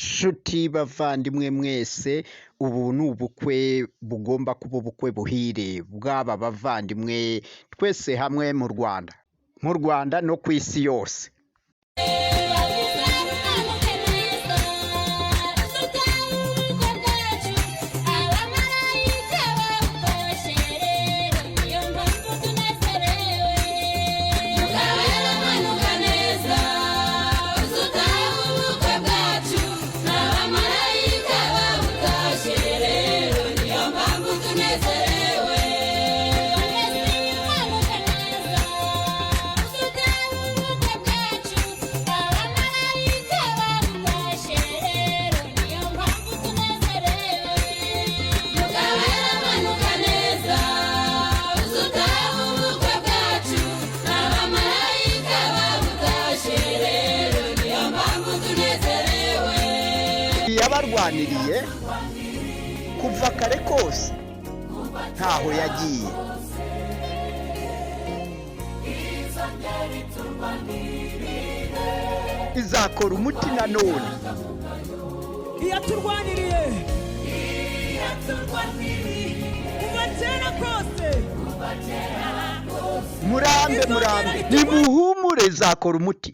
nshuti bavandimwe mwese, ubu ni ubukwe bugomba kuba ubukwe buhire bw'aba bavandimwe twese hamwe mu Rwanda no ku isi yose. Yabarwaniriye kuva kare kose ntaho yagiye. Izakora umuti nanone. Iyaturwaniriye kuva kera kose. Murambe nimuhumure, izakora umuti.